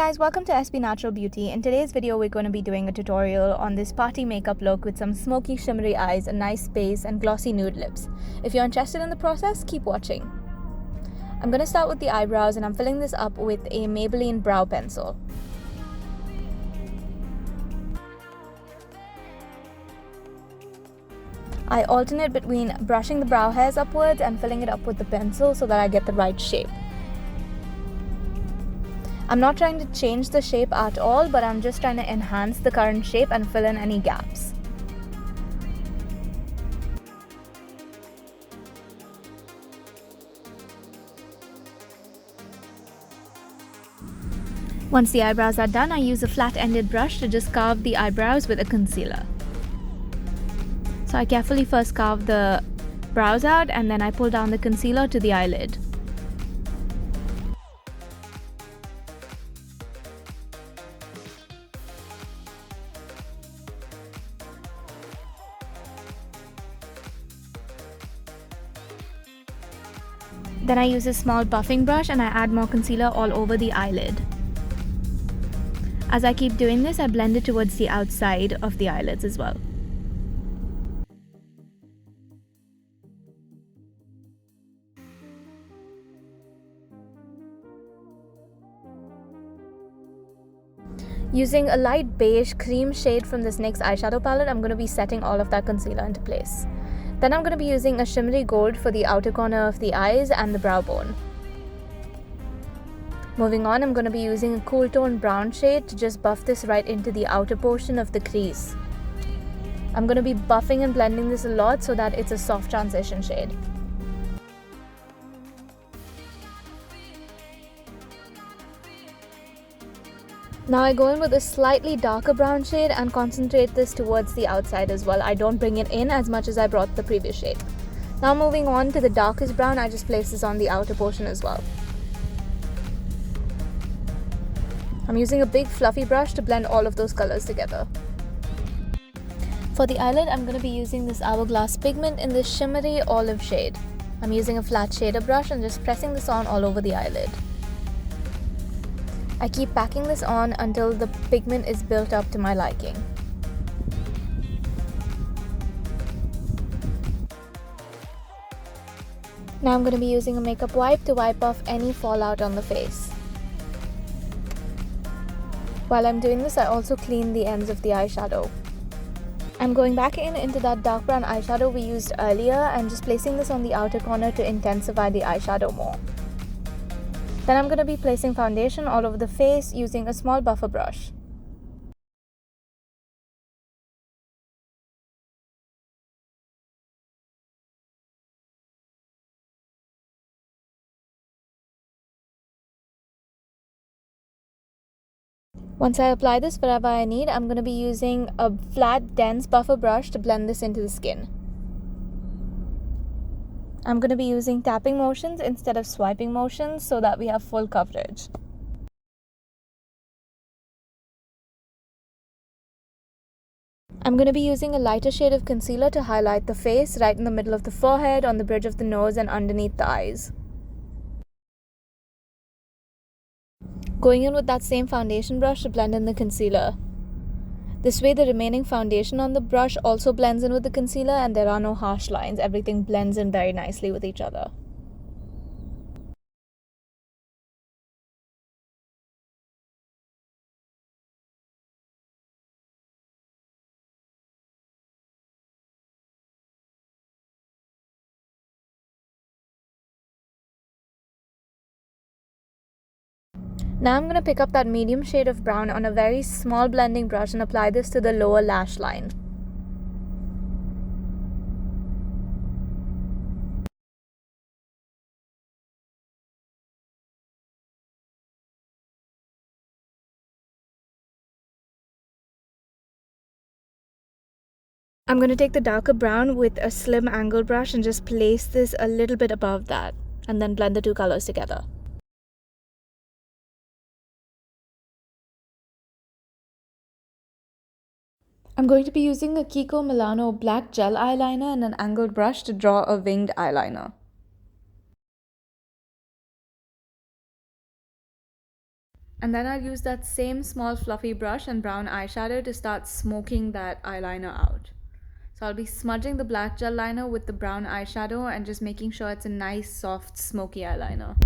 guys, welcome to SB Natural Beauty. In today's video, we're going to be doing a tutorial on this party makeup look with some smoky shimmery eyes, a nice base, and glossy nude lips. If you're interested in the process, keep watching. I'm going to start with the eyebrows, and I'm filling this up with a Maybelline brow pencil. I alternate between brushing the brow hairs upwards and filling it up with the pencil so that I get the right shape. I'm not trying to change the shape at all, but I'm just trying to enhance the current shape and fill in any gaps. Once the eyebrows are done, I use a flat-ended brush to just carve the eyebrows with a concealer. So I carefully first carve the brows out and then I pull down the concealer to the eyelid. Then I use a small buffing brush and I add more concealer all over the eyelid. As I keep doing this, I blend it towards the outside of the eyelids as well. Using a light beige cream shade from this NYX eyeshadow palette, I'm going to be setting all of that concealer into place. Then I'm going to be using a shimmery gold for the outer corner of the eyes and the brow bone. Moving on, I'm going to be using a cool tone brown shade to just buff this right into the outer portion of the crease. I'm going to be buffing and blending this a lot so that it's a soft transition shade. Now I go in with a slightly darker brown shade and concentrate this towards the outside as well. I don't bring it in as much as I brought the previous shade. Now moving on to the darkest brown, I just place this on the outer portion as well. I'm using a big fluffy brush to blend all of those colors together. For the eyelid, I'm going to be using this Hourglass pigment in this shimmery olive shade. I'm using a flat shader brush and just pressing this on all over the eyelid. I keep packing this on until the pigment is built up to my liking. Now I'm going to be using a makeup wipe to wipe off any fallout on the face. While I'm doing this, I also clean the ends of the eyeshadow. I'm going back into that dark brown eyeshadow we used earlier and just placing this on the outer corner to intensify the eyeshadow more. Then I'm going to be placing foundation all over the face using a small buffer brush. Once I apply this wherever I need, I'm going to be using a flat, dense buffer brush to blend this into the skin. I'm going to be using tapping motions instead of swiping motions so that we have full coverage. I'm going to be using a lighter shade of concealer to highlight the face right in the middle of the forehead, on the bridge of the nose, and underneath the eyes. Going in with that same foundation brush to blend in the concealer. This way the remaining foundation on the brush also blends in with the concealer and there are no harsh lines. Everything blends in very nicely with each other. Now I'm going to pick up that medium shade of brown on a very small blending brush and apply this to the lower lash line. I'm going to take the darker brown with a slim angle brush and just place this a little bit above that and then blend the two colors together. I'm going to be using a Kiko Milano black gel eyeliner and an angled brush to draw a winged eyeliner. And then I'll use that same small fluffy brush and brown eyeshadow to start smoking that eyeliner out. So I'll be smudging the black gel liner with the brown eyeshadow and just making sure it's a nice, soft, smoky eyeliner.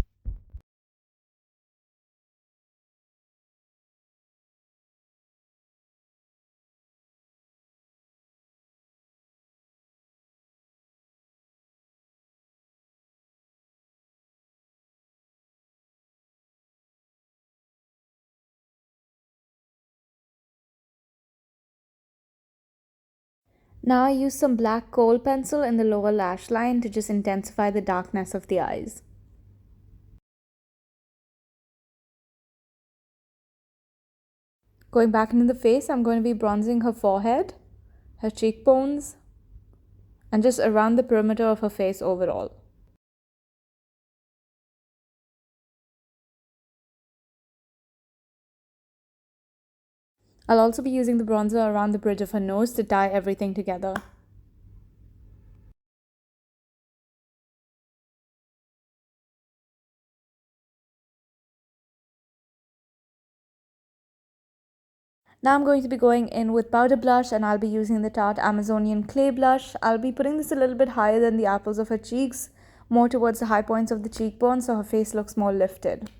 Now I use some black kohl pencil in the lower lash line to just intensify the darkness of the eyes. Going back into the face, I'm going to be bronzing her forehead, her cheekbones, and just around the perimeter of her face overall. I'll also be using the bronzer around the bridge of her nose to tie everything together. Now I'm going to be going in with powder blush, and I'll be using the Tarte Amazonian Clay Blush. I'll be putting this a little bit higher than the apples of her cheeks, more towards the high points of the cheekbone so her face looks more lifted.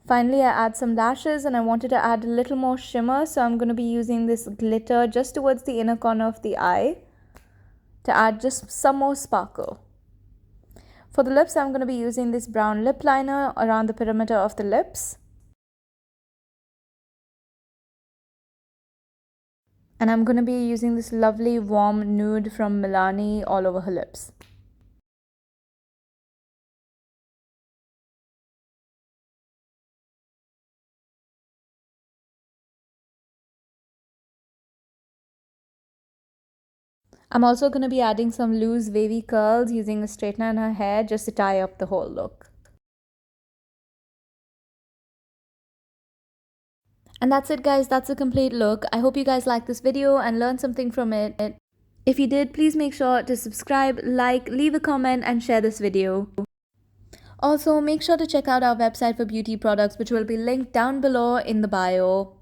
Finally, I add some lashes, and I wanted to add a little more shimmer, so I'm going to be using this glitter just towards the inner corner of the eye to add just some more sparkle. For the lips, I'm going to be using this brown lip liner around the perimeter of the lips. And I'm going to be using this lovely warm nude from Milani all over her lips. I'm also going to be adding some loose wavy curls using a straightener in her hair just to tie up the whole look. And that's it, guys. That's a complete look. I hope you guys liked this video and learned something from it. If you did, please make sure to subscribe, like, leave a comment, and share this video. Also, make sure to check out our website for beauty products, which will be linked down below in the bio.